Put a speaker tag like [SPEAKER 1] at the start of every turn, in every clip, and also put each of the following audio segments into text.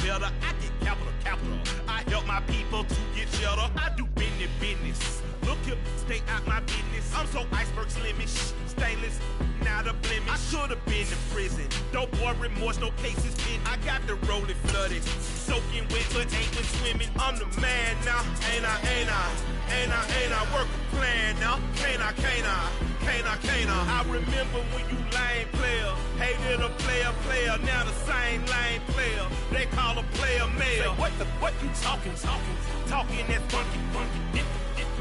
[SPEAKER 1] better. I get capital. I help my people to get cheddar. I do business. Look here, stay out my business. I'm so iceberg slimish, stainless, not a blemish. I could have been in prison. Don't boy remorse, no cases pinned. I got the rolling flooded, soaking wet, but ain't been swimming. I'm the man now, ain't I? Work a plan now, can't I? I remember when you lame player, hated a player, now the same lame player. They call a player mayor. What you talking that funky,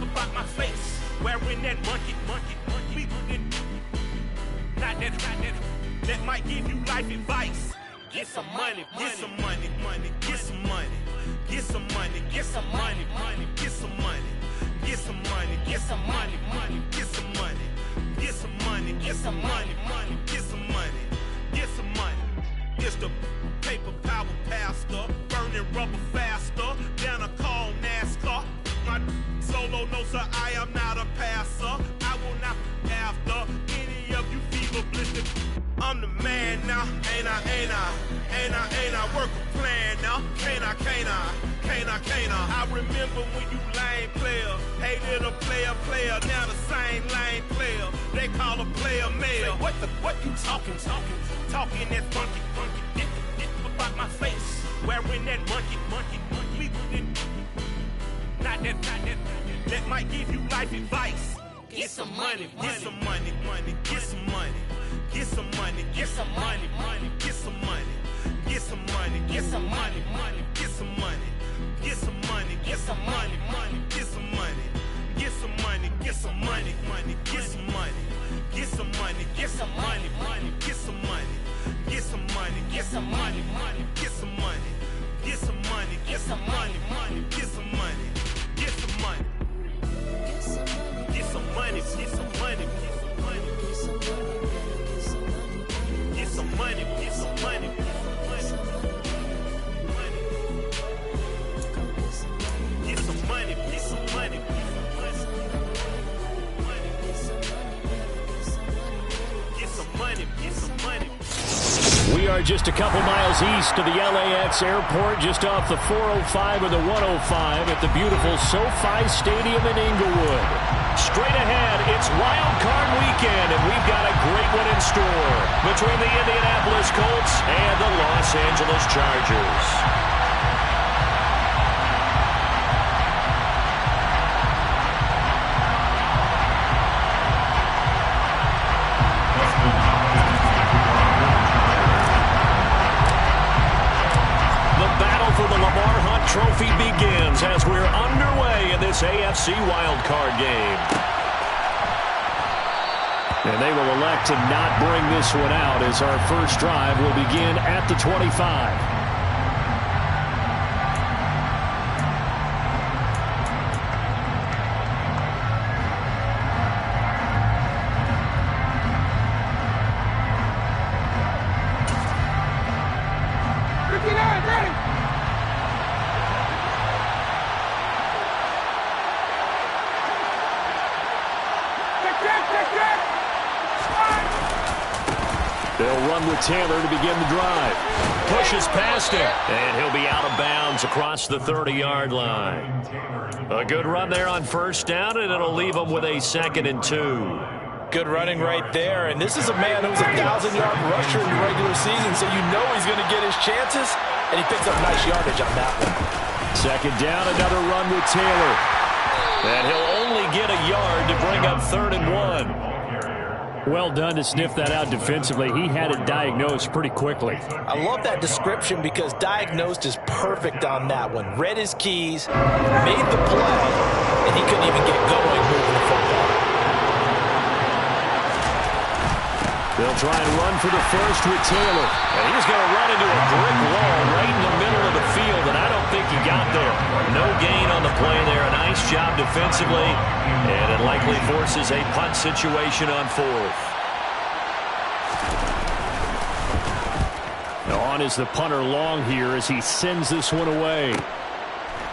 [SPEAKER 1] about my face, wearing that monkey. Not that might give you life advice. Get some money. It's the paper power pastor, burning rubber faster, down a call NASCAR. My solo no sir, I am not a passer. I will not after any of you fever blistered. I'm the man now, ain't I? Work a plan now, can't I? I remember when you lame player, hated a player, now the same lame player. They call a player mayor. What you talking that funky, about my face, wearing that monkey. Not that might give you life advice. Get some money.
[SPEAKER 2] We are just a couple miles east of the LAX airport, just off the 405 or the 105 at the beautiful SoFi Stadium in Inglewood. Straight ahead, it's Wild Card Weekend, and we've got a great one in store between the Indianapolis Colts and the Los Angeles Chargers. Trophy begins as we're underway in this AFC wildcard game. And they will elect to not bring this one out as our first drive will begin at the 25. They'll run with Taylor to begin the drive. Pushes past him, and he'll be out of bounds across the 30-yard line. A good run there on first down, and it'll leave him with a 2nd and 2.
[SPEAKER 3] Good running right there, and this is a man who's a 1,000-yard rusher in the regular season, so you know he's going to get his chances, and he picks up nice yardage on that one.
[SPEAKER 2] 2nd down, another run with Taylor. And he'll only get a yard to bring up 3rd and 1. Well done to sniff that out defensively. He had it diagnosed pretty quickly.
[SPEAKER 3] I love that description because diagnosed is perfect on that one. Read his keys, made the play, and he couldn't even get going moving the football.
[SPEAKER 2] They'll try and run for the first with Taylor. And he's going to run into a brick wall right in the middle of the field, and I don't think he got there. No gain on the play there. A nice job defensively, and it likely forces a punt situation on 4th. On is the punter Long here as he sends this one away.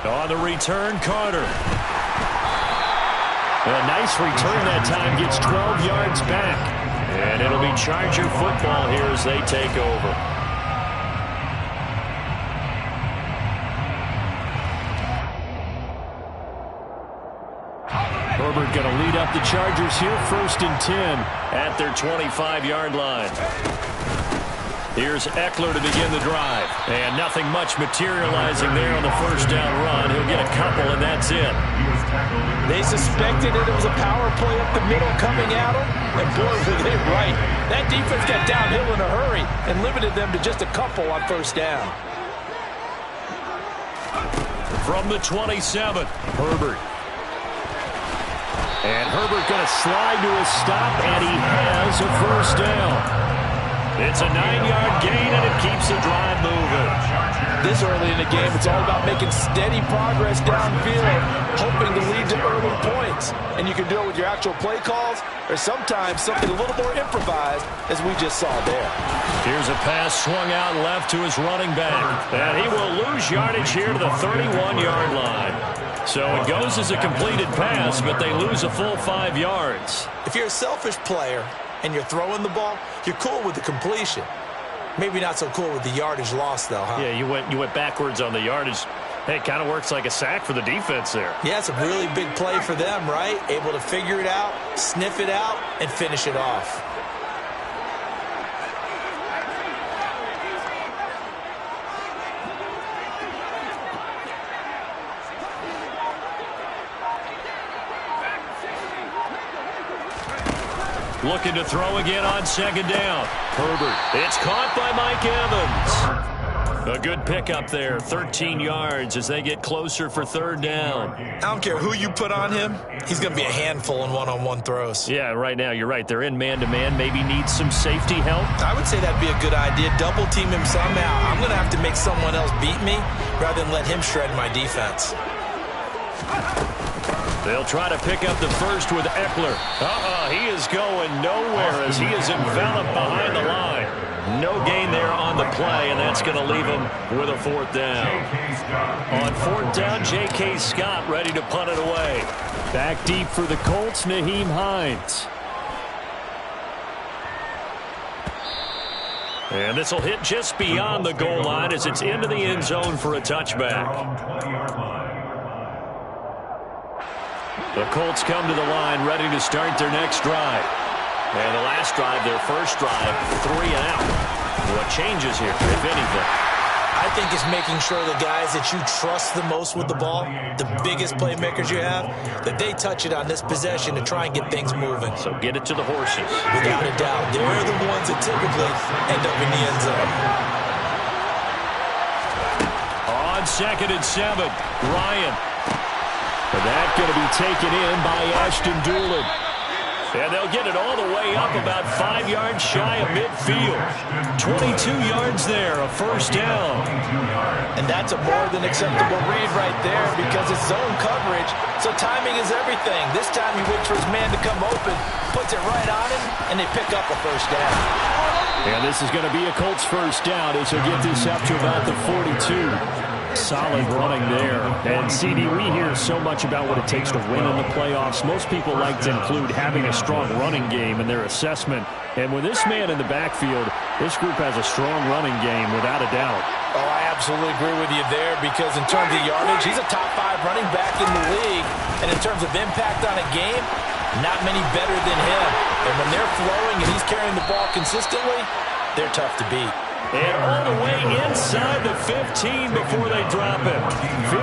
[SPEAKER 2] On the return, Carter. A nice return that time, gets 12 yards back. And it'll be Charger football here as they take over. Herbert going to lead up the Chargers here, 1st and 10 at their 25-yard line. Here's Eckler to begin the drive. And nothing much materializing there on the first down run. He'll get a couple, and that's it.
[SPEAKER 3] They suspected it was a power play up the middle coming at them, and boy, were they right. That defense got downhill in a hurry and limited them to just a couple on first down.
[SPEAKER 2] From the 27, Herbert. And Herbert going to slide to a stop, and he has a first down. It's a 9-yard gain, and it keeps the drive moving.
[SPEAKER 3] This early in the game, it's all about making steady progress downfield, hoping to lead to early points. And you can do it with your actual play calls, or sometimes something a little more improvised, as we just saw there.
[SPEAKER 2] Here's a pass swung out left to his running back. And he will lose yardage here to the 31-yard line. So it goes as a completed pass, but they lose a full 5 yards.
[SPEAKER 3] If you're a selfish player and you're throwing the ball, you're cool with the completion. Maybe not so cool with the yardage loss, though, huh?
[SPEAKER 2] Yeah, you went backwards on the yardage. Hey, it kind of works like a sack for the defense there.
[SPEAKER 3] Yeah, it's a really big play for them, right? Able to figure it out, sniff it out, and finish it off.
[SPEAKER 2] Looking to throw again on 2nd down. Herbert. It's caught by Mike Evans. A good pickup there. 13 yards as they get closer for 3rd down.
[SPEAKER 3] I don't care who you put on him. He's going to be a handful in one-on-one throws.
[SPEAKER 2] Yeah, right now you're right. They're in man-to-man. Maybe needs some safety help.
[SPEAKER 3] I would say that'd be a good idea. Double team him somehow. I'm going to have to make someone else beat me rather than let him shred my defense.
[SPEAKER 2] They'll try to pick up the first with Eckler. He is going nowhere as he is enveloped behind the line. No gain there on the play, and that's going to leave him with a 4th down. On 4th down, J.K. Scott ready to punt it away. Back deep for the Colts, Nyheim Hines. And this will hit just beyond the goal line as it's into the end zone for a touchback. The Colts come to the line ready to start their next drive. And the last drive, their first drive, 3 and out. What changes here, if anything?
[SPEAKER 3] I think it's making sure the guys that you trust the most with the ball, the biggest playmakers you have, that they touch it on this possession to try and get things moving.
[SPEAKER 2] So get it to the horses.
[SPEAKER 3] Without a doubt. They're the ones that typically end up in the end zone.
[SPEAKER 2] On 2nd and 7, Ryan. And that going to be taken in by Ashton Doolin. And they'll get it all the way up about 5 yards shy of midfield. 22 yards there, a first down.
[SPEAKER 3] And that's a more than acceptable read right there because it's zone coverage, so timing is everything. This time he waits for his man to come open, puts it right on him, and they pick up a first down.
[SPEAKER 2] And this is going to be a Colts first down as he'll get this up to about the 42. Solid running there. And, CD, we hear so much about what it takes to win in the playoffs. Most people like to include having a strong running game in their assessment. And with this man in the backfield, this group has a strong running game without a doubt.
[SPEAKER 3] Oh, I absolutely agree with you there because in terms of yardage, he's a top 5 running back in the league. And in terms of impact on a game, not many better than him. And when they're flowing and he's carrying the ball consistently, they're tough to beat.
[SPEAKER 2] And all the way inside the 15 before they drop him.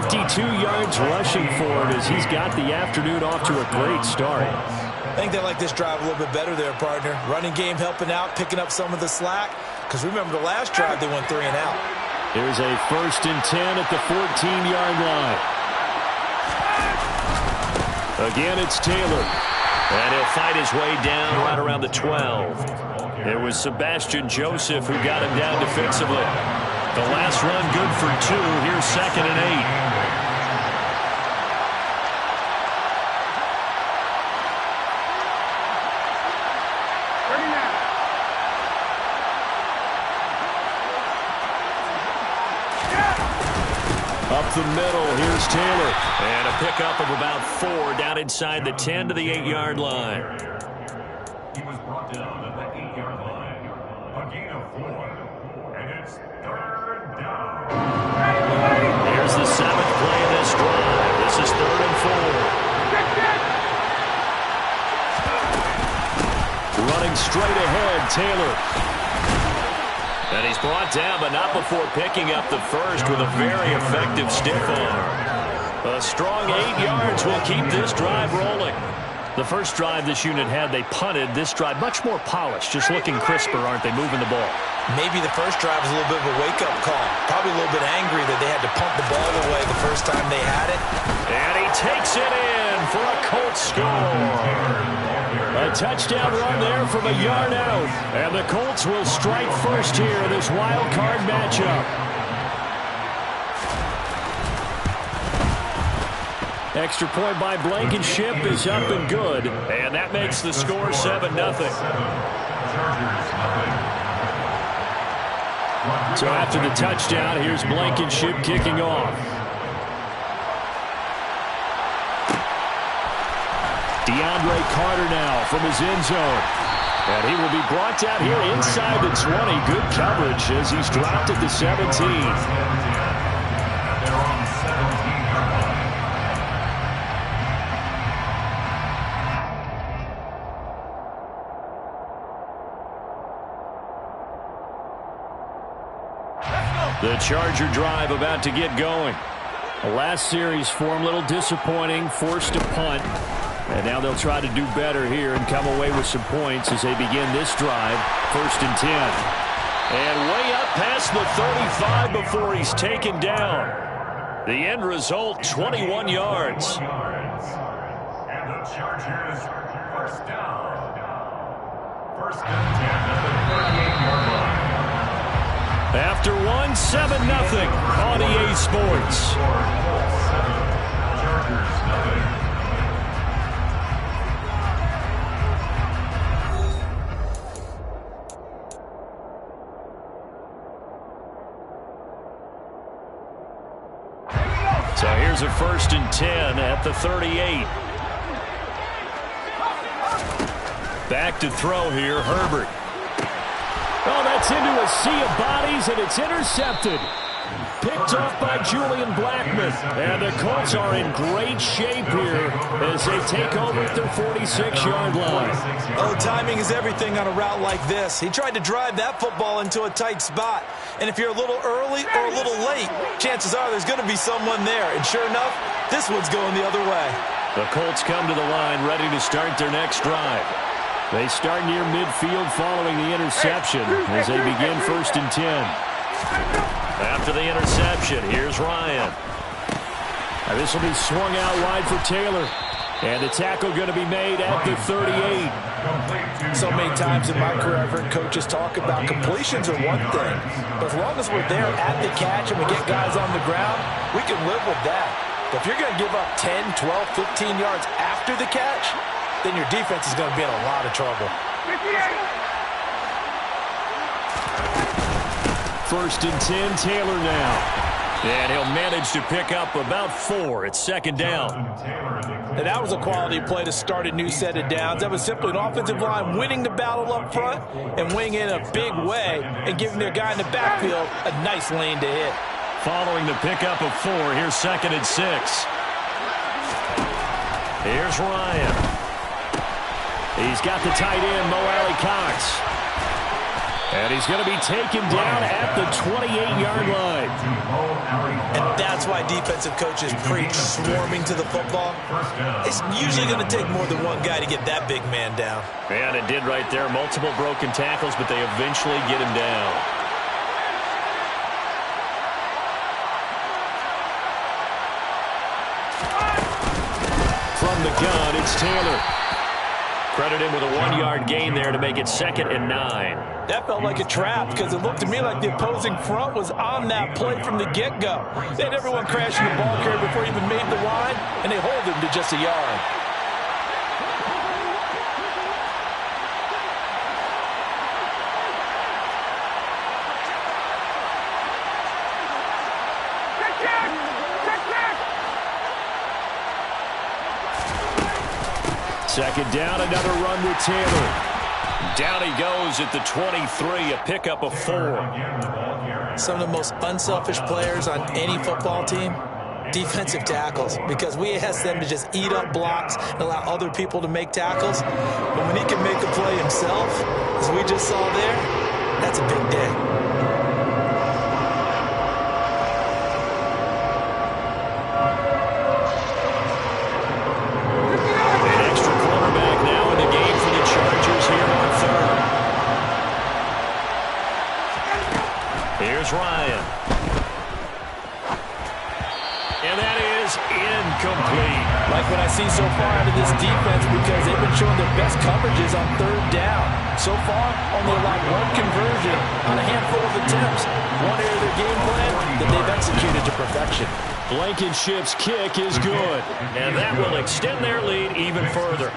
[SPEAKER 2] 52 yards rushing for it as he's got the afternoon off to a great start.
[SPEAKER 3] I think they like this drive a little bit better there, partner. Running game helping out, picking up some of the slack. Because remember the last drive, they went 3 and out.
[SPEAKER 2] Here's a 1st and 10 at the 14-yard line. Again, it's Taylor. And he'll fight his way down right around the 12. It was Sebastian Joseph who got him down defensively. The last run good for 2. Here's 2nd and 8. Up the middle, here's Taylor. And a pickup of about 4 down inside the 10 to the 8-yard line.
[SPEAKER 4] He was brought down at the 8-yard line. A gain of 4. And it's 3rd down.
[SPEAKER 2] Here's the 7th play of this drive. This is 3rd and 4. going straight ahead, Taylor. And he's brought down, but not before picking up the first with a very effective stiff arm. A strong 8 yards will keep this drive rolling. The first drive this unit had, they punted. This drive, much more polished, just looking crisper, aren't they, moving the ball?
[SPEAKER 3] Maybe the first drive was a little bit of a wake-up call. Probably a little bit angry that they had to punt the ball away the first time they had it.
[SPEAKER 2] And he takes it in for a Colts score. A touchdown run there from a yard out. And the Colts will strike first here in this wild card matchup. Extra point by Blankenship is up and good. And that makes the score 7-0. So after the touchdown, here's Blankenship kicking off. DeAndre Carter now from his end zone. And he will be brought down here inside the 20. Good coverage as he's dropped at the 17. The Charger drive about to get going. The last series for him, a little disappointing, forced to punt. And now they'll try to do better here and come away with some points as they begin this drive, 1st and 10. And way up past the 35 before he's taken down. The end result, 21 yards.
[SPEAKER 4] And the Chargers, first down. 1st and 10 at the 38-yard line.
[SPEAKER 2] After 1, 7-0 on EA Sports. So here's a 1st and 10 at the 38. Back to throw here, Herbert. Oh, that's into a sea of bodies, and it's intercepted. Picked off by Julian Blackmon. And the Colts are in great shape here as they take over at their 46-yard line.
[SPEAKER 3] Oh, timing is everything on a route like this. He tried to drive that football into a tight spot. And if you're a little early or a little late, chances are there's going to be someone there. And sure enough, this one's going the other way.
[SPEAKER 2] The Colts come to the line ready to start their next drive. They start near midfield following the interception as they begin 1st and 10. After the interception, here's Ryan. Now this will be swung out wide for Taylor. And the tackle going to be made at the 38.
[SPEAKER 3] So many times in my career, I've heard coaches talk about completions are one thing. But as long as we're there at the catch and we get guys on the ground, we can live with that. But if you're going to give up 10, 12, 15 yards after the catch, then your defense is going to be in a lot of trouble.
[SPEAKER 2] 1st and 10, Taylor now. And he'll manage to pick up about 4 at 2nd down.
[SPEAKER 3] And that was a quality play to start a new set of downs. That was simply an offensive line winning the battle up front and winning in a big way and giving their guy in the backfield a nice lane to hit.
[SPEAKER 2] Following the pickup of 4, here's 2nd and 6. Here's Ryan. He's got the tight end, Mo Alley-Cox. And he's going to be taken down at the 28-yard line.
[SPEAKER 3] And that's why defensive coaches preach swarming to the football. It's usually going to take more than one guy to get that big man down.
[SPEAKER 2] And it did right there. Multiple broken tackles, but they eventually get him down. From the gun, it's Taylor. Credit him with a 1-yard gain there to make it 2nd and 9.
[SPEAKER 3] That felt like a trap because it looked to me like the opposing front was on that play from the get-go. They had everyone crashing the ball carrier before he even made the line, and they hold him to just a yard.
[SPEAKER 2] Second down, another run with Taylor. Down he goes at the 23, a pickup of 4.
[SPEAKER 3] Some of the most unselfish players on any football team, defensive tackles, because we ask them to just eat up blocks and allow other people to make tackles. But when he can make a play himself, as we just saw there, that's a big day.
[SPEAKER 2] An extra quarterback now in the game for the Chargers here on third. Here's Ryan. And that is incomplete.
[SPEAKER 3] Like what I see so far out of this defense, because they've been showing their best coverages on third down. So far, only allowed one conversion on a handful of attempts. One area of their game plan that they've executed to perfection.
[SPEAKER 2] Blankenship's kick is good, and that will extend their lead even further.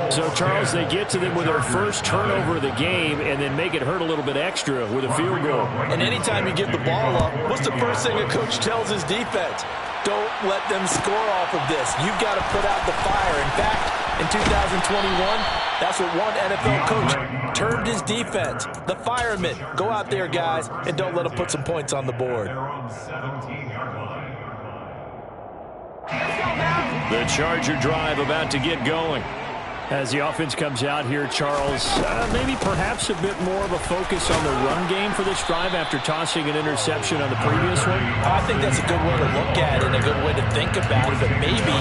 [SPEAKER 2] So, Charles, they get to them with their first turnover of the game and then make it hurt a little bit extra with a field goal.
[SPEAKER 3] And anytime you give the ball up, what's the first thing a coach tells his defense? Don't let them score off of this. You've got to put out the fire. In fact, in 2021, that's what one NFL coach termed his defense. The firemen. Go out there, guys, and don't let them put some points on the board.
[SPEAKER 2] The Charger drive about to get going. As the offense comes out here, Charles, maybe perhaps a bit more of a focus on the run game for this drive after tossing an interception on the previous one?
[SPEAKER 3] I think that's a good way to look at it and a good way to think about it, but maybe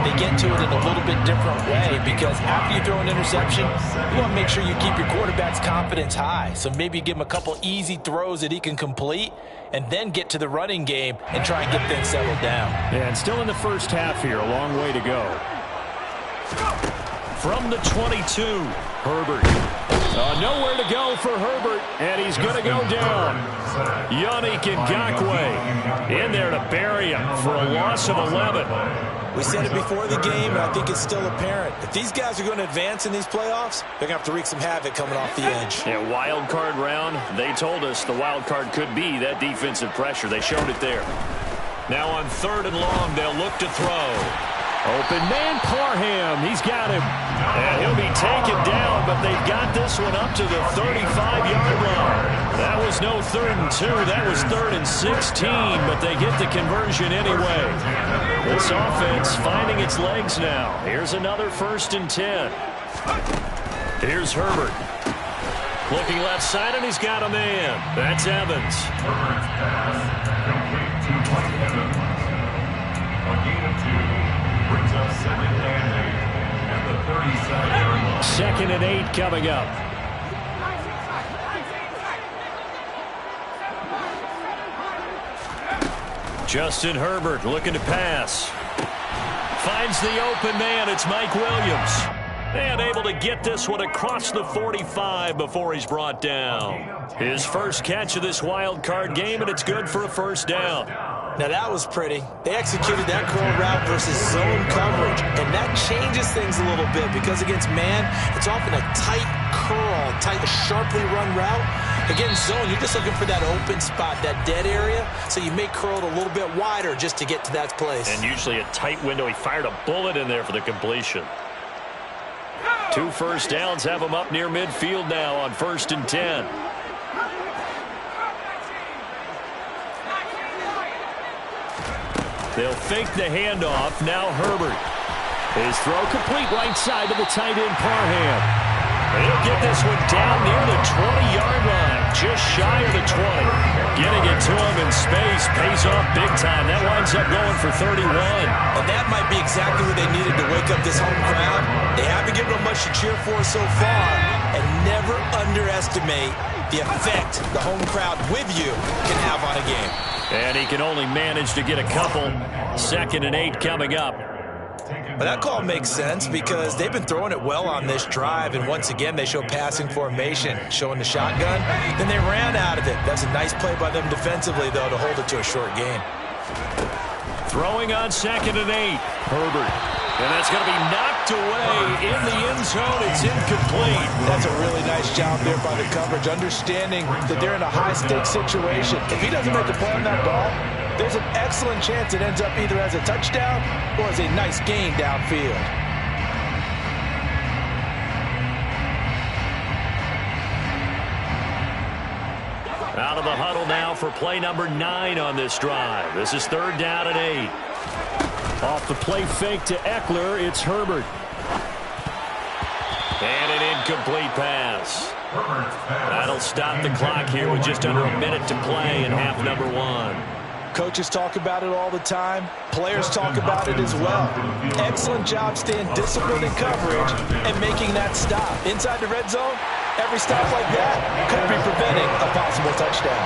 [SPEAKER 3] they get to it in a little bit different way, because after you throw an interception, you want to make sure you keep your quarterback's confidence high. So maybe give him a couple easy throws that he can complete and then get to the running game and try and get things settled down.
[SPEAKER 2] Yeah, and still in the first half here, a long way to go. From the 22, Herbert. Nowhere to go for Herbert, and he's going to go down. Yannick Ngakoue in there to bury him for a loss of 11.
[SPEAKER 3] We said it before the game, and I think it's still apparent. If these guys are going to advance in these playoffs, they're going to have to wreak some havoc coming off the edge.
[SPEAKER 2] Yeah, wild card round. They told us the wild card could be that defensive pressure. They showed it there. Now on third and long, they'll look to throw. Open man, Parham. He's got him. And he'll be taken down, but they've got this one up to the 35-yard line. That was no 3rd and 2. That was 3rd and 16, but they get the conversion anyway. This offense finding its legs now. Here's another 1st and 10. Here's Herbert. Looking left side, and he's got a man. That's Evans.
[SPEAKER 4] Herbert's pass complete to Mike Evans. A gain of 2. Brings up 2nd and 8 at the 37-yard line.
[SPEAKER 2] 2nd and 8 coming up. Justin Herbert looking to pass. Finds the open man. It's Mike Williams. And able to get this one across the 45 before he's brought down. His first catch of this wild card game, and it's good for a 1st down.
[SPEAKER 3] Now that was pretty. They executed that curl route versus zone coverage, and that changes things a little bit, because against man, it's often a tight curl, a sharply run route. Against zone, you're just looking for that open spot, that dead area, so you may curl it a little bit wider just to get to that place.
[SPEAKER 2] And usually a tight window. He fired a bullet in there for the completion. 2 first downs have him up near midfield now on 1st and 10. They'll fake the handoff. Now Herbert. His throw complete right side to the tight end Parham. He'll get this one down near the 20-yard line, just shy of the 20. Getting it to him in space pays off big time. That winds up going for 31.
[SPEAKER 3] And that might be exactly what they needed to wake up this home crowd. They haven't given them much to cheer for so far, and never underestimate the effect the home crowd with you can have on a game.
[SPEAKER 2] And he can only manage to get a couple. 2nd and 8 coming up.
[SPEAKER 3] But that call makes sense, because they've been throwing it well on this drive, and once again they show passing formation, showing the shotgun. Then they ran out of it. That's a nice play by them defensively, though, to hold it to a short gain.
[SPEAKER 2] Throwing on 2nd and 8. Herbert. And that's going to be knocked away in the end zone. It's incomplete.
[SPEAKER 3] That's a really nice job there by the coverage, understanding that they're in a high-stakes situation. If he doesn't make a play on that ball, there's an excellent chance it ends up either as a touchdown or as a nice gain downfield.
[SPEAKER 2] Out of the huddle now for play number 9 on this drive. This is 3rd down and 8. Off the play fake to Eckler, it's Herbert. And an incomplete pass. That'll stop the clock here with just under a minute to play in half number 1.
[SPEAKER 3] Coaches talk about it all the time. Players talk about it as well. Excellent job staying disciplined in coverage and making that stop. Inside the red zone, every stop like that could be preventing a possible touchdown.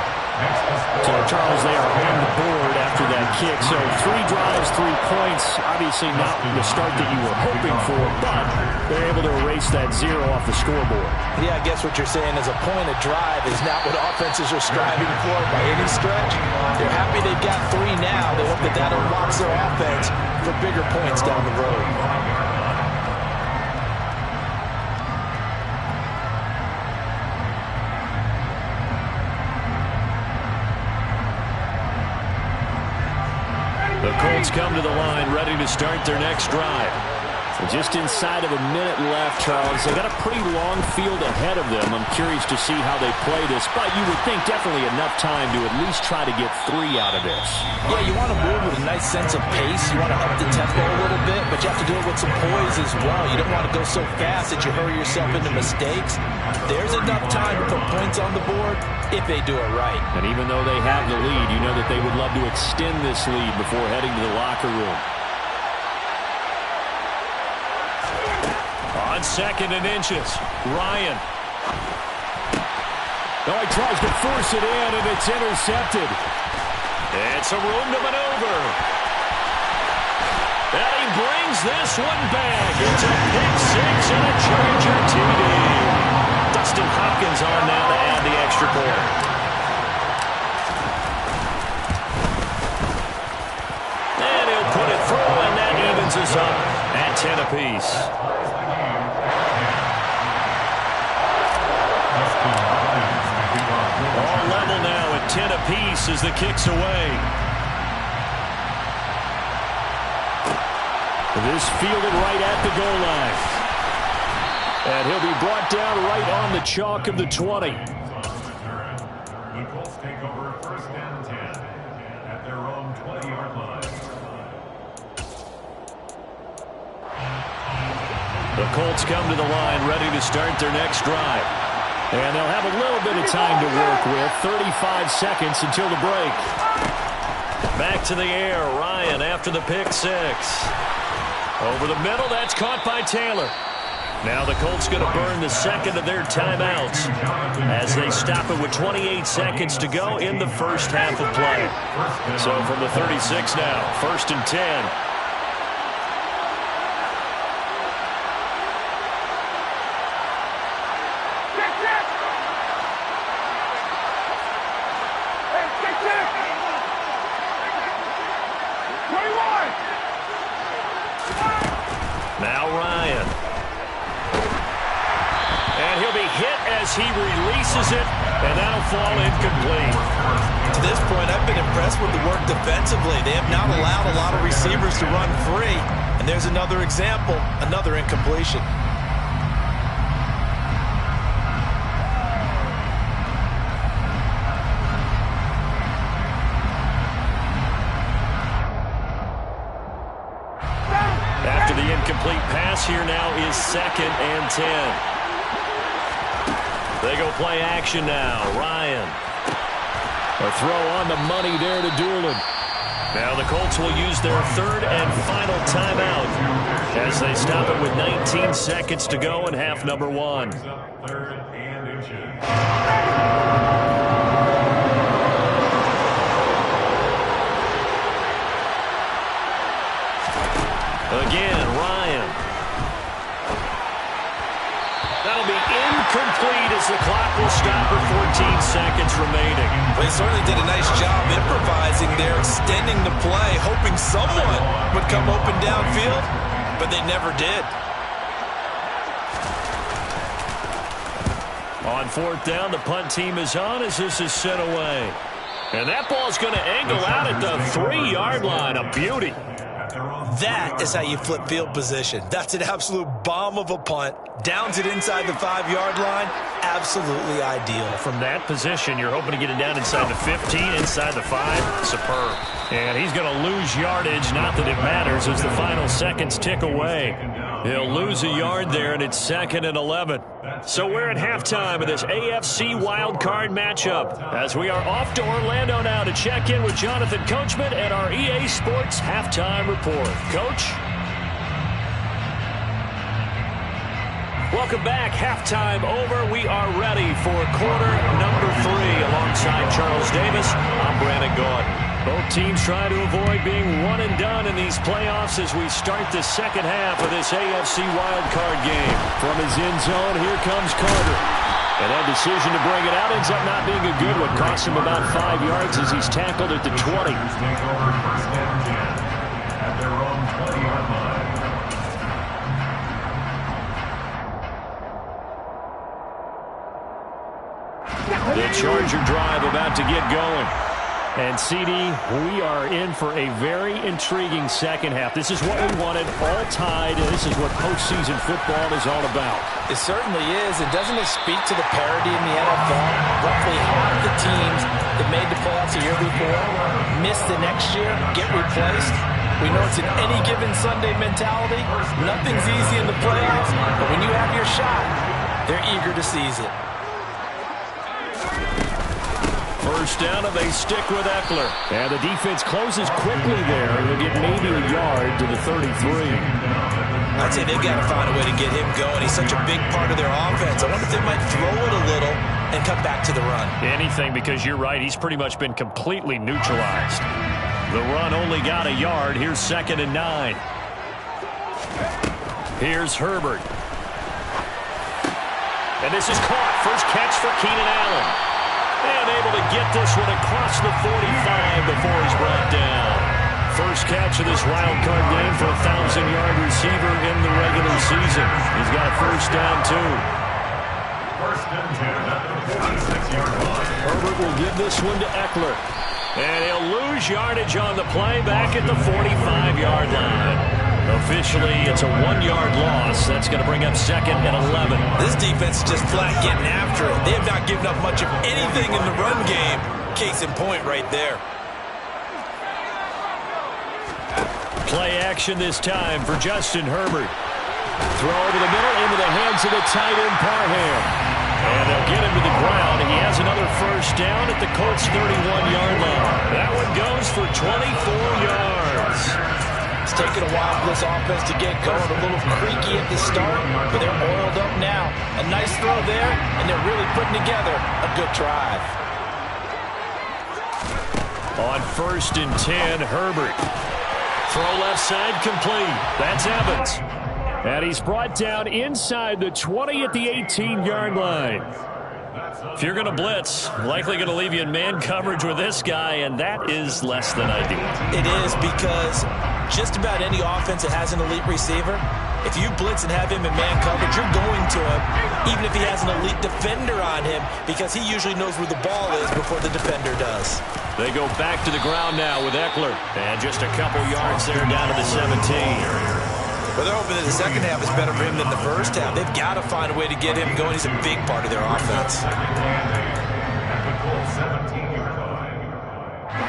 [SPEAKER 2] So, Charles, they are on the board after that kick. So 3 drives, 3 points. Obviously not the start that you were hoping for, but they're able to erase that 0 off the scoreboard.
[SPEAKER 3] Yeah, I guess what you're saying is a point of drive is not what offenses are striving for by any stretch. They're happy they've got 3 now. They hope that unlocks their offense for bigger points down the road.
[SPEAKER 2] The Colts come to the line, ready to start their next drive. Just inside of a minute left, Charles. They got a pretty long field ahead of them. I'm curious to see how they play this, but you would think definitely enough time to at least try to get 3 out of this.
[SPEAKER 3] Yeah, you want to move with a nice sense of pace. You want to up the tempo a little bit, but you have to do it with some poise as well. You don't want to go so fast that you hurry yourself into mistakes. There's enough time to put points on the board if they do it right.
[SPEAKER 2] And even though they have the lead, you know that they would love to extend this lead before heading to the locker room. On 2nd and inches, Ryan. Oh, he tries to force it in, and it's intercepted. It's a room to maneuver. And he brings this one back. It's a pick 6 and a Charger TD. Dustin Hopkins on now to add the extra point. And he'll put it through, and that evens us up at 10 apiece. All level now at 10 apiece as the kick's away. This fielded right at the goal line. And he'll be brought down right on the chalk of the 20.
[SPEAKER 4] The Colts take over 1st and 10 at their own 20-yard line.
[SPEAKER 2] The Colts come to the line ready to start their next drive. And they'll have a little bit of time to work with. 35 seconds until the break. Back to the air. Ryan after the pick 6. Over the middle. That's caught by Taylor. Now the Colts going to burn the 2nd of their timeouts as they stop it with 28 seconds to go in the first half of play. So from the 36 now, 1st and 10. Now Ryan. And he'll be hit as he releases it, and that'll fall incomplete.
[SPEAKER 3] To this point, I've been impressed with the work defensively. They have not allowed a lot of receivers to run free. And there's another example, another incompletion.
[SPEAKER 2] After the incomplete pass, here now is 2nd and 10. They go play action now. Ryan. A throw on the money there to Doolin. Now the Colts will use their 3rd and final timeout as they stop it with 19 seconds to go in half number 1.
[SPEAKER 4] 3rd and inches.
[SPEAKER 2] Again, Ryan. That'll be incomplete as the clock will stop with 14 seconds remaining.
[SPEAKER 3] They certainly did a nice job improvising there, extending the play, hoping someone would come open downfield, but they never did.
[SPEAKER 2] On 4th down, the punt team is on as this is sent away. And that ball's going to angle out at the 3-yard line. A beauty.
[SPEAKER 3] That is how you flip field position. That's an absolute bomb of a punt. Downs it inside the 5-yard line. Absolutely ideal.
[SPEAKER 2] From that position, you're hoping to get it down inside the 15, inside the 5. Superb. And he's going to lose yardage. Not that it matters as the final seconds tick away. He'll lose a yard there, and it's 2nd and 11. So we're at halftime of this AFC wildcard matchup as we are off to Orlando now to check in with Jonathan Coachman and our EA Sports halftime report. Coach? Welcome back. Halftime over. We are ready for quarter number 3 alongside Charles Davis. I'm Brandon Gordon. Both teams trying to avoid being one and done in these playoffs as we start the second half of this AFC wildcard game. From his end zone, here comes Carter. And that decision to bring it out ends up not being a good one. Costs him about 5 yards as he's tackled at the 20.
[SPEAKER 4] Take over 1st and 10 at their own 20-yard line.
[SPEAKER 2] The Charger drive about to get going. And, CD, we are in for a very intriguing second half. This is what we wanted, all tied, and this is what postseason football is all about.
[SPEAKER 3] It certainly is. And doesn't it speak to the parity in the NFL? Roughly half the teams that made the playoffs a year before miss the next year, get replaced. We know it's an any given Sunday mentality. Nothing's easy in the playoffs, but when you have your shot, they're eager to seize it.
[SPEAKER 2] First down, and they stick with Eckler. And the defense closes quickly there. He'll get maybe a yard to the 33.
[SPEAKER 3] I'd say they've got to find a way to get him going. He's such a big part of their offense. I wonder if they might throw it a little and come back to the run.
[SPEAKER 2] Anything, because you're right. He's pretty much been completely neutralized. The run only got a yard. Here's 2nd and 9. Here's Herbert. And this is caught. First catch for Keenan Allen. And able to get this one across the 45 before he's brought down. First catch of this wild card game for a 1,000-yard receiver in the regular season. He's got a first down, too.
[SPEAKER 4] 1st and 10 at the 46-yard line.
[SPEAKER 2] Herbert will give this one to Eckler. And he'll lose yardage on the play back at the 45-yard line. Officially, it's a 1-yard loss. That's going to bring up 2nd and 11.
[SPEAKER 3] This defense is just flat getting after it. They have not given up much of anything in the run game. Case in point right there.
[SPEAKER 2] Play action this time for Justin Herbert. Throw over the middle into the hands of the tight end Parham. And they'll get him to the ground. He has another first down at the Colts' 31-yard line. That one goes for 24 yards.
[SPEAKER 3] It's taken a while for this offense to get going. A little creaky at the start, but they're oiled up now. A nice throw there, and they're really putting together a good drive.
[SPEAKER 2] On 1st and 10, Herbert. Throw left side complete. That's Evans. And he's brought down inside the 20 at the 18-yard line. If you're going to blitz, likely going to leave you in man coverage with this guy, and that is less than ideal.
[SPEAKER 3] It is, because just about any offense that has an elite receiver, if you blitz and have him in man coverage, you're going to him, even if he has an elite defender on him, because he usually knows where the ball is before the defender does.
[SPEAKER 2] They go back to the ground now with Eckler. And just a couple yards there down to the 17.
[SPEAKER 3] But they're hoping that the second half is better for him than the first half. They've got to find a way to get him going. He's a big part of their offense.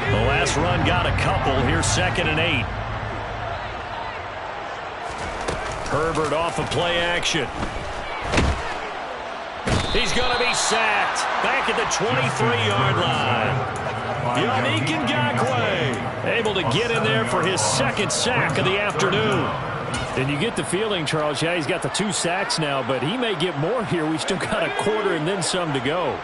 [SPEAKER 2] The last run got a couple. Here's 2nd and 8. Herbert off of play action. He's going to be sacked. Back at the 23-yard line. Yannick Ngakoue able to get in there for his 2nd sack of the afternoon. And you get the feeling, Charles, yeah, he's got the 2 sacks now, but he may get more here. We still got a quarter and then some to go.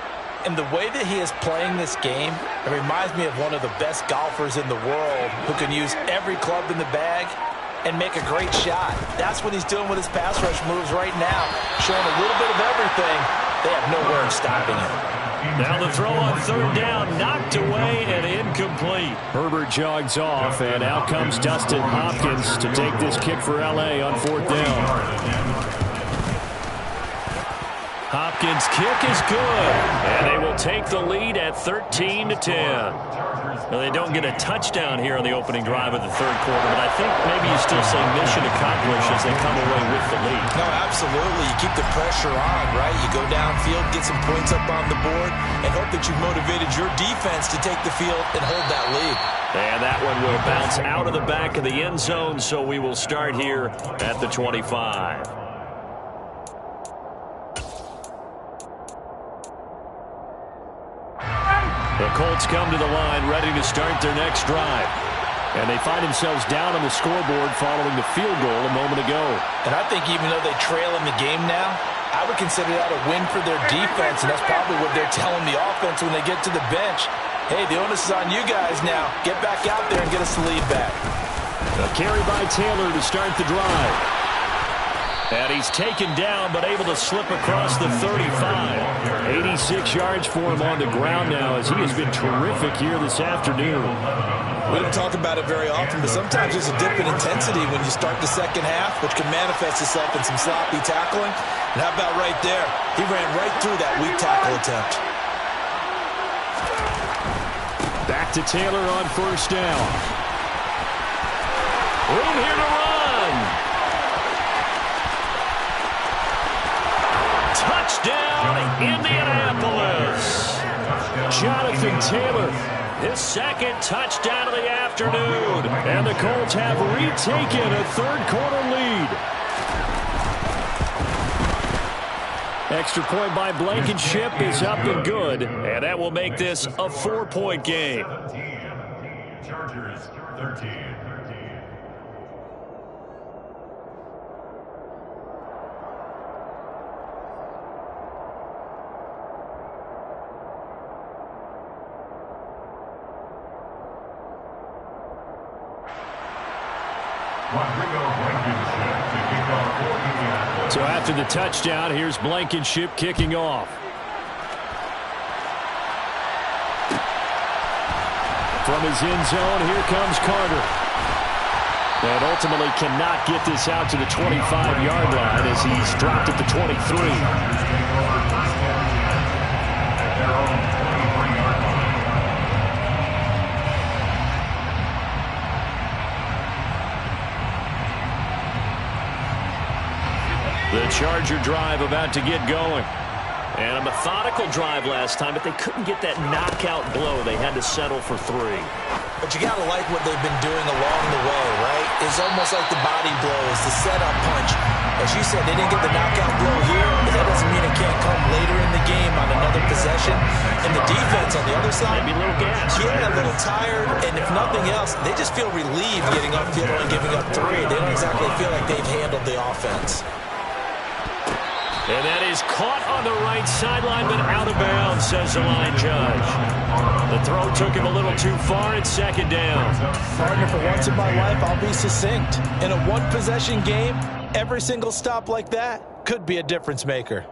[SPEAKER 3] And the way that he is playing this game, it reminds me of one of the best golfers in the world who can use every club in the bag and make a great shot. That's what he's doing with his pass rush moves right now, showing a little bit of everything. They have nowhere in stopping him.
[SPEAKER 2] Now the throw on 3rd down, knocked away and incomplete. Herbert jogs off, and out comes Dustin Hopkins to take this kick for L.A. on 4th down. Hopkins' kick is good, and they will take the lead at 13-10. Well, they don't get a touchdown here on the opening drive of the third quarter, but I think maybe you still say mission accomplished as they come away with the lead.
[SPEAKER 3] No, absolutely. You keep the pressure on, right? You go downfield, get some points up on the board, and hope that you've motivated your defense to take the field and hold that lead.
[SPEAKER 2] And that one will bounce out of the back of the end zone, so we will start here at the 25. The Colts come to the line ready to start their next drive. And they find themselves down on the scoreboard following the field goal a moment ago.
[SPEAKER 3] And I think even though they trail in the game now, I would consider that a win for their defense, and that's probably what they're telling the offense when they get to the bench. Hey, the onus is on you guys now. Get back out there and get us the lead back.
[SPEAKER 2] A carry by Taylor to start the drive. And he's taken down, but able to slip across the 35. 86 yards for him on the ground now, as he has been terrific here this afternoon.
[SPEAKER 3] We don't talk about it very often, but sometimes there's a dip in intensity when you start the second half, which can manifest itself in some sloppy tackling. And how about right there? He ran right through that weak tackle attempt.
[SPEAKER 2] Back to Taylor on first down. Room here to run. Touchdown, Indianapolis. Jonathan Taylor, his second touchdown of the afternoon. And the Colts have retaken a third-quarter lead. Extra point by Blankenship is up and good, and that will make this a 4-point game.
[SPEAKER 4] Chargers 13.
[SPEAKER 2] So after the touchdown, here's Blankenship kicking off. From his end zone, here comes Carter. And ultimately cannot get this out to the 25-yard line as he's dropped at the 23. The Charger drive about to get going. And a methodical drive last time, but they couldn't get that knockout blow. They had to settle for 3.
[SPEAKER 3] But you got to like what they've been doing along the way, right? It's almost like the body blows, the setup punch. As you said, they didn't get the knockout blow here, but that doesn't mean it can't come later in the game on another possession. And the defense on the other side,
[SPEAKER 2] maybe a little gas.
[SPEAKER 3] Yeah, a little tired, and if nothing else, they just feel relieved getting upfield and giving up 3. They don't exactly feel like they've handled the offense.
[SPEAKER 2] And that is caught on the right sideline, but out of bounds, says the line judge. The throw took him a little too far. It's second down.
[SPEAKER 3] Partner, for once in my life, I'll be succinct. In a one-possession game, every single stop like that could be a difference maker.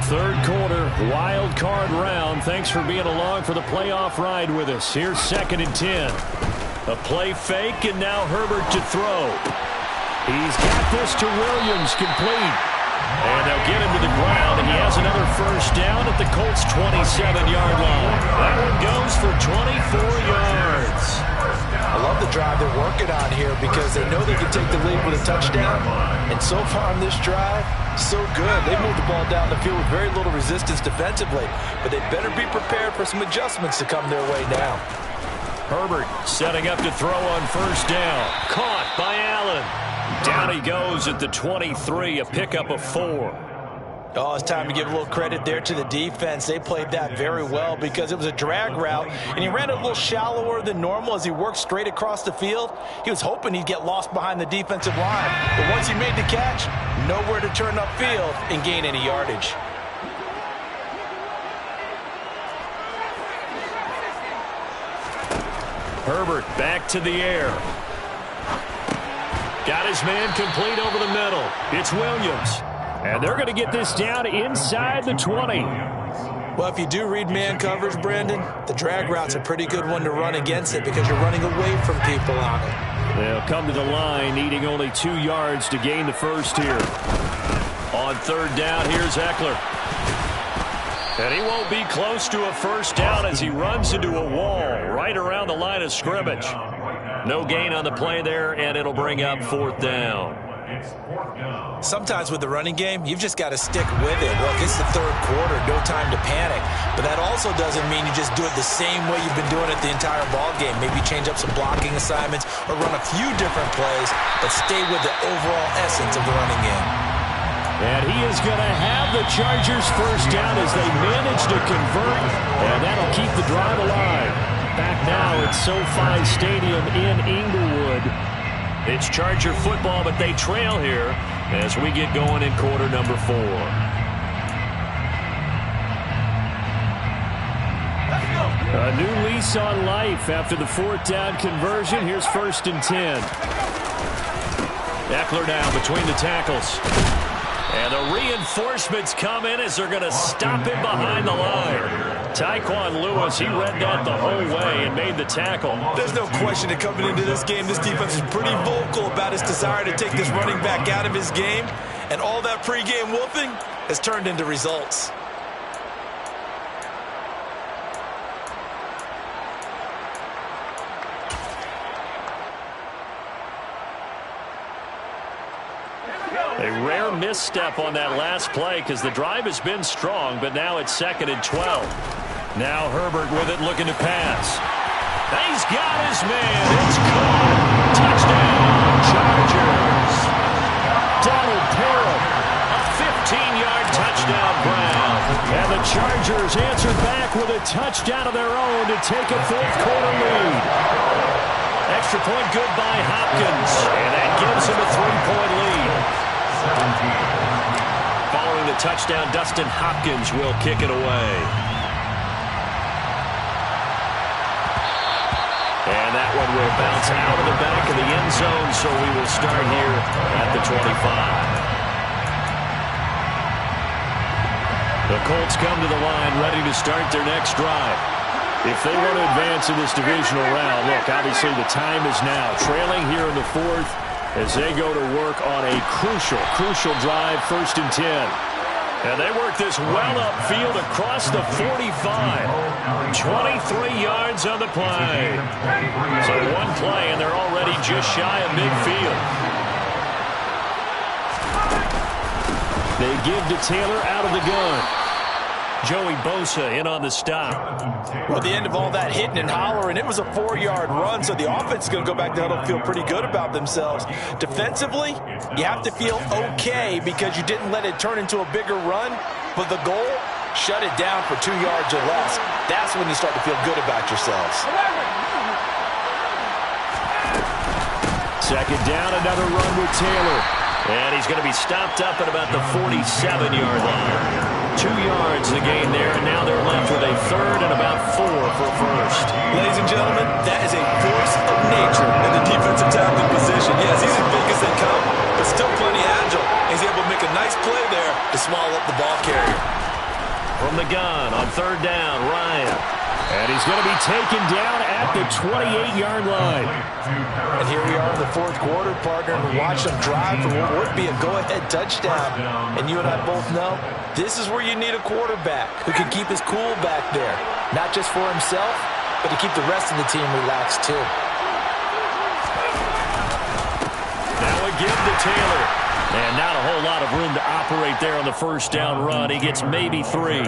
[SPEAKER 2] Third quarter, wild card round. Thanks for being along for the playoff ride with us. Here's 2nd and 10. A play fake, and now Herbert to throw. He's got this to Williams, complete. And they'll get him to the ground, and he has another first down at the Colts' 27-yard line. That one goes for 24 yards.
[SPEAKER 3] I love the drive they're working on here because they know they can take the lead with a touchdown. And so far on this drive, so good. They moved the ball down the field with very little resistance defensively, but they better be prepared for some adjustments to come their way now.
[SPEAKER 2] Herbert setting up to throw on first down. Caught by Allen. Down he goes at the 23, a pickup of 4.
[SPEAKER 3] Oh, it's time to give a little credit there to the defense. They played that very well because it was a drag route, and he ran it a little shallower than normal as he worked straight across the field. He was hoping he'd get lost behind the defensive line, but once he made the catch, nowhere to turn upfield and gain any yardage.
[SPEAKER 2] Herbert back to the air. Got his man complete over the middle. It's Williams. And they're going to get this down inside the 20.
[SPEAKER 3] Well, if you do read man coverage, Brandon, the drag route's a pretty good one to run against it because you're running away from people on it.
[SPEAKER 2] They'll come to the line, needing only 2 yards to gain the first here. On third down, here's Eckler. And he won't be close to a first down as he runs into a wall right around the line of scrimmage. No gain on the play there, and it'll bring up fourth down.
[SPEAKER 3] Sometimes with the running game, you've just got to stick with it. Look, it's the third quarter, no time to panic. But that also doesn't mean you just do it the same way you've been doing it the entire ball game. Maybe change up some blocking assignments or run a few different plays, but stay with the overall essence of the running game.
[SPEAKER 2] And he is going to have the Chargers first down as they manage to convert, and that'll keep the drive alive. Back now at SoFi Stadium in Inglewood. It's Charger football, but they trail here as we get going in quarter number 4. A new lease on life after the fourth down conversion. Here's 1st and 10. Eckler now between the tackles. And the reinforcements come in as they're going to stop him behind the line. Tyquan Lewis, he read that the whole way and made the tackle.
[SPEAKER 3] There's no question that coming into this game, this defense is pretty vocal about his desire to take this running back out of his game. And all that pregame wolfing has turned into results.
[SPEAKER 2] A rare misstep on that last play because the drive has been strong, but now it's 2nd and 12. Now Herbert with it, looking to pass. He's got his man. It's caught. Touchdown, Chargers. Donald Parham, a 15-yard touchdown Brown. And the Chargers answered back with a touchdown of their own to take a fourth-quarter lead. Extra point good by Hopkins, and that gives him a 3-point lead. Following the touchdown, Dustin Hopkins will kick it away. And that one will bounce out of the back of the end zone, so we will start here at the 25. The Colts come to the line ready to start their next drive. If they want to advance in this divisional round, look, obviously the time is now. Trailing here in the fourth as they go to work on a crucial drive, 1st and 10. And they work this well upfield across the 45. 23 yards on the play. So one play, and they're already just shy of midfield. They give to Taylor out of the gun. Joey Bosa in on the stop.
[SPEAKER 3] Well, at the end of all that hitting and hollering, it was a 4-yard run, so the offense is going to go back there and feel pretty good about themselves. Defensively, you have to feel okay because you didn't let it turn into a bigger run, but the goal, shut it down for 2 yards or less. That's when you start to feel good about yourselves.
[SPEAKER 2] 2nd down, another run with Taylor. And he's going to be stopped up at about the 47-yard line. 2 yards the gain there, and now they're left with a 3rd and about 4 for first.
[SPEAKER 3] Ladies and gentlemen, that is a force of nature in the defensive tackle position. Yes, he's as big as they come, but still plenty agile. He's able to make a nice play there to swallow up the ball carrier.
[SPEAKER 2] From the gun on 3rd down, Ryan. And he's going to be taken down at the 28-yard line.
[SPEAKER 3] And here we are in the fourth quarter, partner, and watch them drive for what would be a go-ahead touchdown. And you and I both know this is where you need a quarterback who can keep his cool back there. Not just for himself, but to keep the rest of the team relaxed, too.
[SPEAKER 2] Now a give to Taylor. And not a whole lot of room to operate there on the first down run. He gets maybe 3.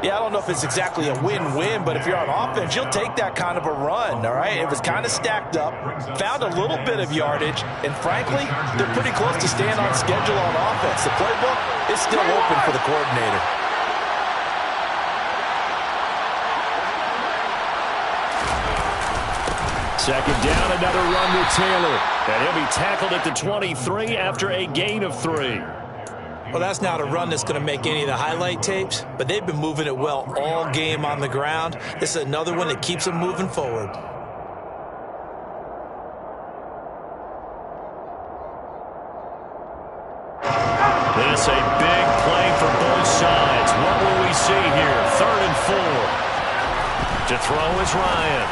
[SPEAKER 3] Yeah, I don't know if it's exactly a win-win, but if you're on offense, you'll take that kind of a run, all right? It was kind of stacked up, found a little bit of yardage, and frankly, they're pretty close to staying on schedule on offense. The playbook is still open for the coordinator.
[SPEAKER 2] Second down, another run with Taylor. And he'll be tackled at the 23 after a gain of 3.
[SPEAKER 3] Well, that's not a run that's going to make any of the highlight tapes, but they've been moving it well all game on the ground. This is another one that keeps them moving forward.
[SPEAKER 2] This a big play for both sides. What will we see here? 3rd and 4. To throw is Ryan.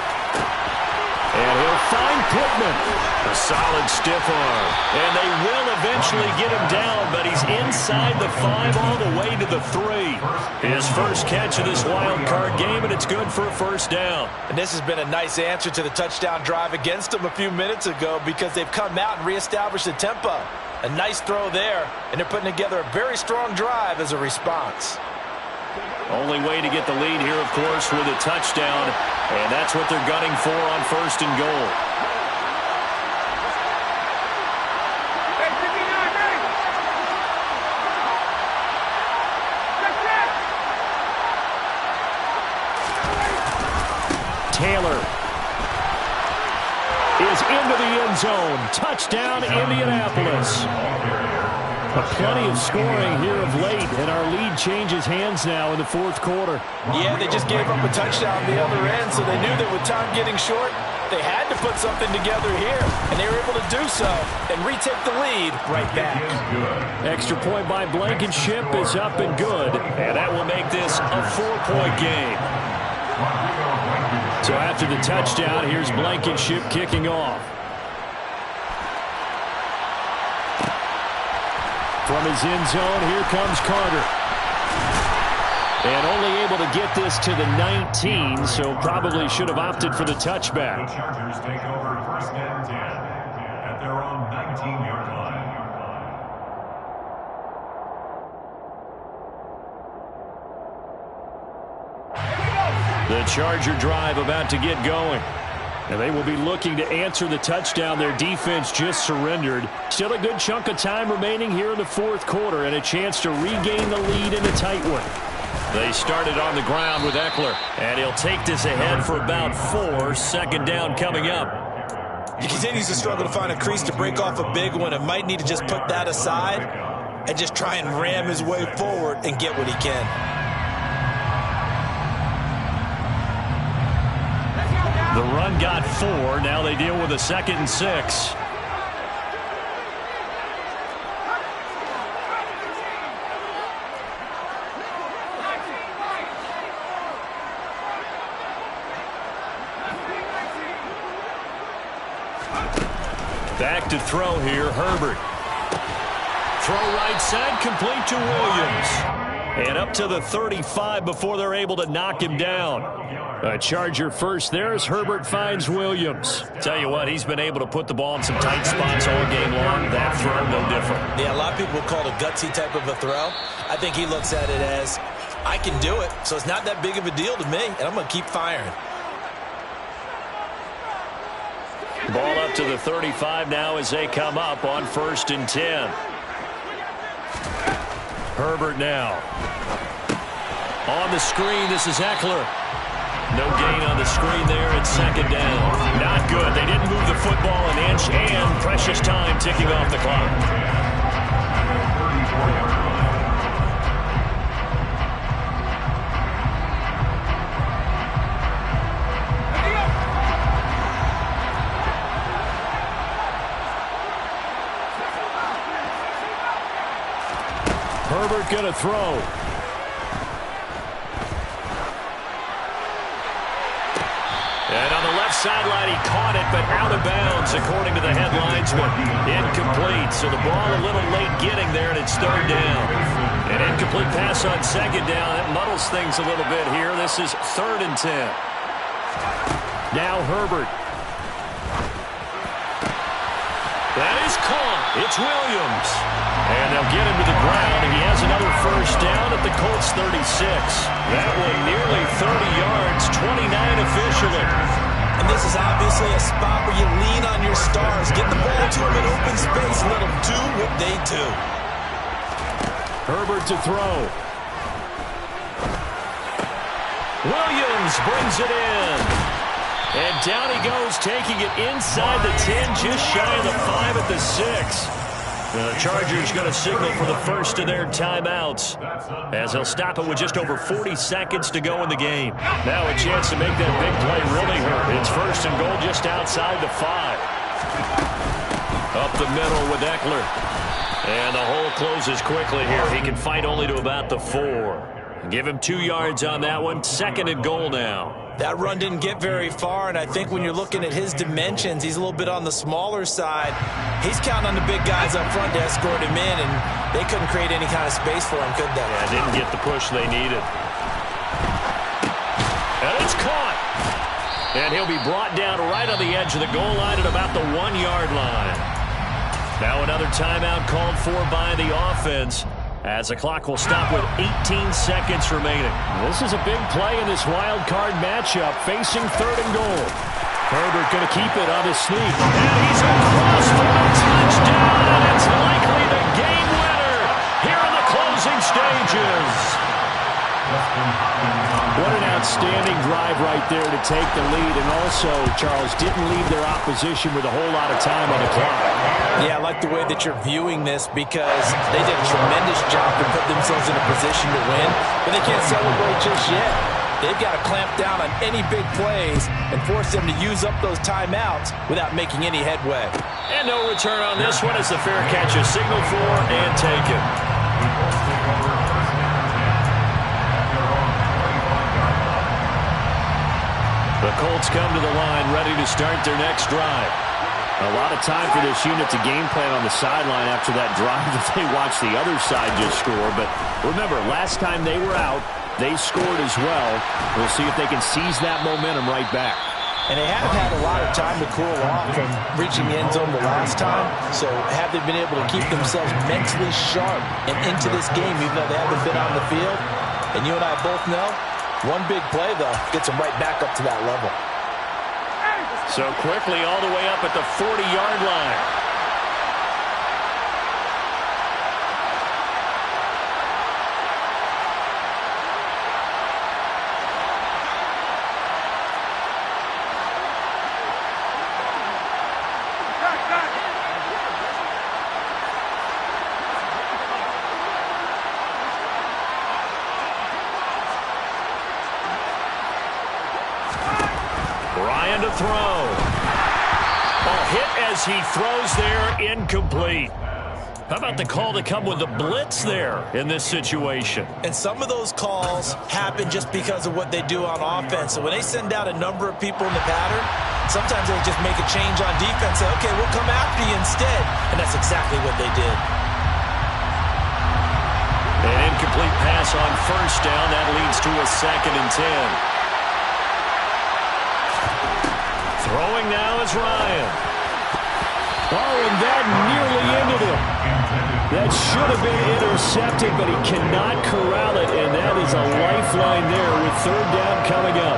[SPEAKER 2] And he'll find Pittman. A solid stiff arm. And they will eventually get him down, but he's inside the 5 all the way to the 3. His first catch of this wild card game, and it's good for a first down.
[SPEAKER 3] And this has been a nice answer to the touchdown drive against them a few minutes ago because they've come out and reestablished the tempo. A nice throw there, and they're putting together a very strong drive as a response.
[SPEAKER 2] Only way to get the lead here, of course, with a touchdown, and that's what they're gunning for on 1st and goal. Taylor is into the end zone. Touchdown, Indianapolis. Plenty of scoring here of late, and our lead changes hands now in the 4th quarter.
[SPEAKER 3] Yeah, they just gave up a touchdown the other end, so they knew that with time getting short, they had to put something together here, and they were able to do so and retake the lead right back.
[SPEAKER 2] Extra point by Blankenship is up and good, and that will make this a 4-point game. So after the touchdown, here's Blankenship kicking off. From his end zone, here comes Carter. And only able to get this to the 19, so probably should have opted for the touchback.
[SPEAKER 4] The Chargers take over 1st and 10 at their own 19-yard line.
[SPEAKER 2] The Charger drive about to get going. And they will be looking to answer the touchdown their defense just surrendered. Still a good chunk of time remaining here in the 4th quarter and a chance to regain the lead in a tight one. They started on the ground with Eckler, and he'll take this ahead for about 4. 2nd down coming up.
[SPEAKER 3] He continues to struggle to find a crease to break off a big one and might need to just put that aside and just try and ram his way forward and get what he can.
[SPEAKER 2] The run got 4. Now they deal with a 2nd and 6. Back to throw here, Herbert. Throw right side, complete to Williams. And up to the 35 before they're able to knock him down. A Charger first there as Herbert finds Williams. Tell you what, he's been able to put the ball in some tight spots all game long. That throw, no different.
[SPEAKER 3] Yeah, a lot of people would call it a gutsy type of a throw. I think he looks at it as, I can do it, so it's not that big of a deal to me, and I'm going to keep firing.
[SPEAKER 2] Ball up to the 35 now as they come up on 1st and 10. Herbert now. On the screen, this is Eckler. No gain on the screen there at 2nd down. Not good. They didn't move the football an inch, and precious time ticking off the clock. Herbert going to throw. And on the left sideline, he caught it, but out of bounds, according to the headlinesman. Incomplete, so the ball a little late getting there, and it's 3rd down. An incomplete pass on 2nd down. That muddles things a little bit here. This is 3rd and 10. Now Herbert. That is caught. It's Williams. And they'll get him to the ground, and he has another first down at the Colts 36. That one nearly 30 yards, 29 officially.
[SPEAKER 3] And this is obviously a spot where you lean on your stars. Get the ball to them in open space, and let them do what they do.
[SPEAKER 2] Herbert to throw. Williams brings it in. And down he goes, taking it inside the 10, just shy of the 5 at the 6. The Chargers going to signal for the first of their timeouts as they'll stop it with just over 40 seconds to go in the game. Now a chance to make that big play really hurt. It's 1st and goal just outside the 5. Up the middle with Eckler. And the hole closes quickly here. He can fight only to about the 4. Give him 2 yards on that one. 2nd and goal now.
[SPEAKER 3] That run didn't get very far, and I think when you're looking at his dimensions, he's a little bit on the smaller side. He's counting on the big guys up front to escort him in, and they couldn't create any kind of space for him, could they?
[SPEAKER 2] Yeah, didn't get the push they needed. And it's caught. And he'll be brought down right on the edge of the goal line at about the 1-yard line. Now another timeout called for by the offense, as the clock will stop with 18 seconds remaining. This is a big play in this wild card matchup, facing 3rd and goal. Herbert going to keep it on his sneak. And he's across for a touchdown, and it's likely the game winner here in the closing stages. What an outstanding drive right there to take the lead, and also, Charles, didn't leave their opposition with a whole lot of time on the clock.
[SPEAKER 3] Yeah, I like the way that you're viewing this, because they did a tremendous job to put themselves in a position to win, but they can't celebrate just yet. They've got to clamp down on any big plays and force them to use up those timeouts without making any headway.
[SPEAKER 2] And no return on this one as the fair catch is signaled for and taken. The Colts come to the line ready to start their next drive. A lot of time for this unit to game plan on the sideline after that drive that they watched the other side just score. But remember, last time they were out, they scored as well. We'll see if they can seize that momentum right back.
[SPEAKER 3] And they have had a lot of time to cool off from reaching the end zone the last time. So have they been able to keep themselves mentally sharp and into this game, even though they haven't been on the field? And you and I both know, one big play, though, gets them right back up to that level.
[SPEAKER 2] So quickly all the way up at the 40-yard line. To throw. A hit as he throws there, incomplete. How about the call to come with the blitz there in this situation?
[SPEAKER 3] And some of those calls happen just because of what they do on offense. So when they send out a number of people in the pattern, sometimes they just make a change on defense. Say, okay, we'll come after you instead. And that's exactly what they did.
[SPEAKER 2] An incomplete pass on 1st down. That leads to a 2nd and 10. Throwing now is Ryan. Oh, and that nearly ended him. That should have been intercepted, but he cannot corral it, and that is a lifeline there with 3rd down coming up.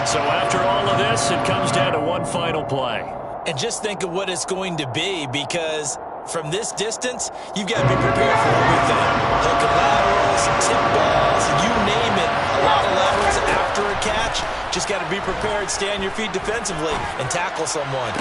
[SPEAKER 2] So after all of this, it comes down to one final play.
[SPEAKER 3] And just think of what it's going to be, because from this distance, you've got to be prepared for everything. Hook and laterals, tip balls, you name it. A lot of laterals after a catch. Just got to be prepared, stay on your feet defensively, and tackle someone.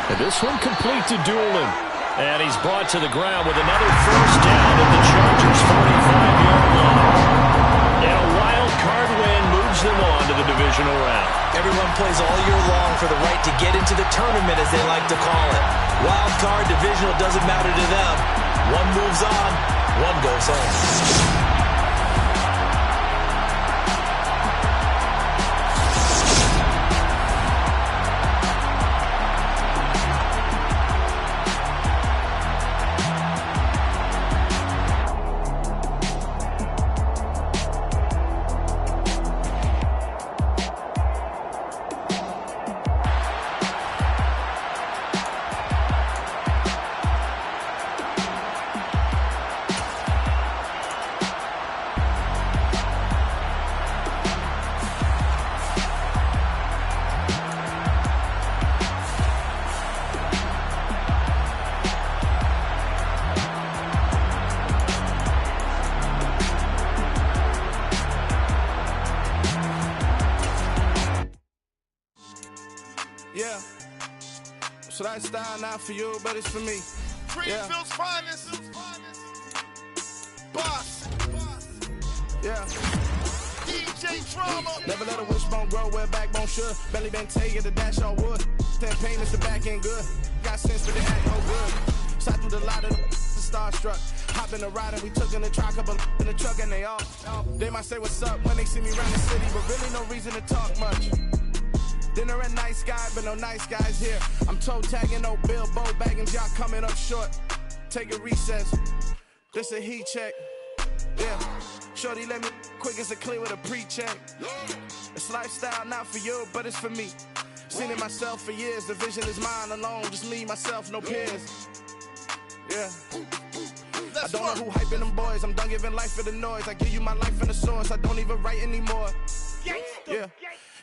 [SPEAKER 2] And this one complete to Doolin. And he's brought to the ground with another 1st down at the Chargers' 45-yard line. And a wild card win moves them on to the divisional round.
[SPEAKER 3] Everyone plays all year long for the right to get into the tournament, as they like to call it. Wild card, divisional, doesn't matter to them. One moves on, one goes home.
[SPEAKER 5] Yeah. Should I style not for you, but it's for me?
[SPEAKER 1] Greenfield's finest. Boss.
[SPEAKER 5] Yeah.
[SPEAKER 1] DJ Drama.
[SPEAKER 5] Never let a wishbone grow where backbone should. Belly been taking the dash on wood. Campaign is the back end good. Got sense, but they act no good. Shot through the lot of the starstruck. Hop in the ride and we took in the truck, couple in the truck and they all. They might say what's up when they see me around the city, but really no reason to talk much. Dinner at nice guy, but no nice guys here. I'm toe tagging, no Bilbo Baggins, y'all coming up short. Take a recess. This a heat check. Yeah. Shorty let me quick as a clear with a pre-check. It's lifestyle not for you, but it's for me. Seen it myself for years. The vision is mine alone. Just me, myself, no peers. Yeah. I don't know who hyping them boys. I'm done giving life for the noise. I give you my life in the source. I don't even write anymore. Yeah.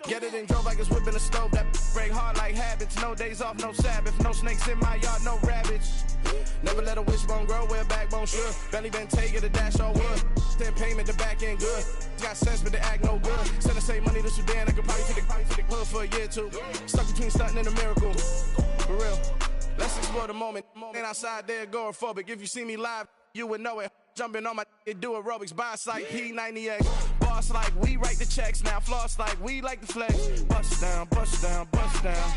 [SPEAKER 5] Get it and drove like it's whipping the stove. That break hard like habits. No days off, no Sabbath. No snakes in my yard, no rabbits. Never let a wishbone grow where a backbone should. Belly bent take it, a dash all wood. Then payment, the back end good. Got sense, but they act no good. Send the same money to Sudan. I could probably take the hood for a year or two. Stuck between stunting and a miracle. For real. Let's explore the moment. Ain't outside there agoraphobic. If you see me live, you would know it. Jumping on my do aerobics, boss like P90X. Boss like we write the checks now. Floss like we like the flex. Bust down, bust down, bust down.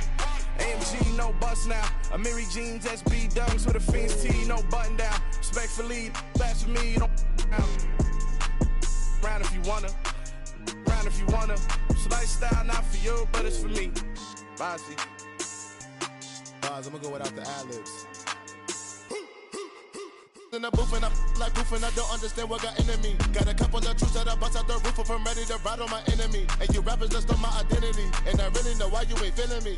[SPEAKER 5] AMG, no bust now. Amiri jeans, SB dunks with a Fiends T, no button down. Respectfully, best for me, you don't down. Round if you wanna, round if you wanna. It's lifestyle not for you, but it's for me. Bossy.
[SPEAKER 6] Bars, I'm gonna go without the ad-libs. In the booth and I like proof and I don't understand what got into me. Got a couple of truths that I bust out the roof if I'm ready to ride on my enemy. And you rappers just on my identity. And I really know why you ain't feeling me.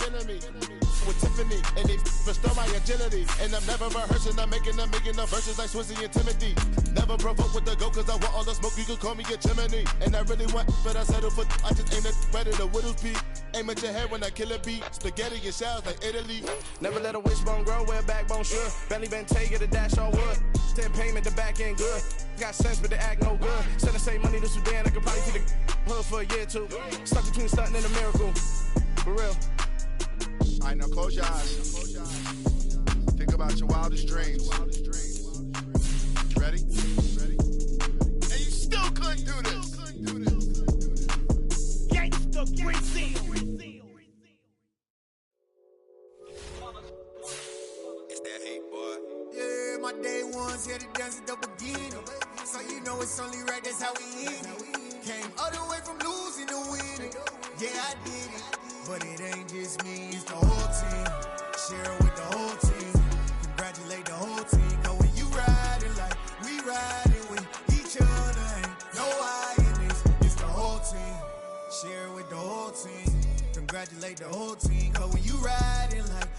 [SPEAKER 6] With Tiffany and they restore my agility. And I'm never rehearsing, I'm making a million of verses like Swizzy and Timothy. Never provoke with the go cause I want all the smoke, you can call me a chimney. And I really want, but I settle for, I just aim at ready to Whittles Peak. Aim at your head when I kill a beat. Spaghetti and shells like Italy.
[SPEAKER 5] Never let a wishbone grow where a backbone should. Belly bent take it, a dash all wood. Then payment, the back end good. Got sense, but they act no good. Send the same money to Sudan, I could probably take the hood for a year or two. Stuck between stunting and a miracle. For real.
[SPEAKER 6] All right, now close your eyes. Think about your wildest dreams. You ready? And you still couldn't do this.
[SPEAKER 1] Gangsta Brazil.
[SPEAKER 7] It's that hate, boy.
[SPEAKER 8] Yeah, my day ones here to dance at the beginning. So you know it's only right, that's how we end it. Came all the way from losing to winning. Yeah, I did it. But it ain't just me, it's the whole team. Share it with the whole team. Congratulate the whole team. Cause when you riding like we riding with each other, ain't no I in this. It's the whole team. Share it with the whole team. Congratulate the whole team. Cause when you riding like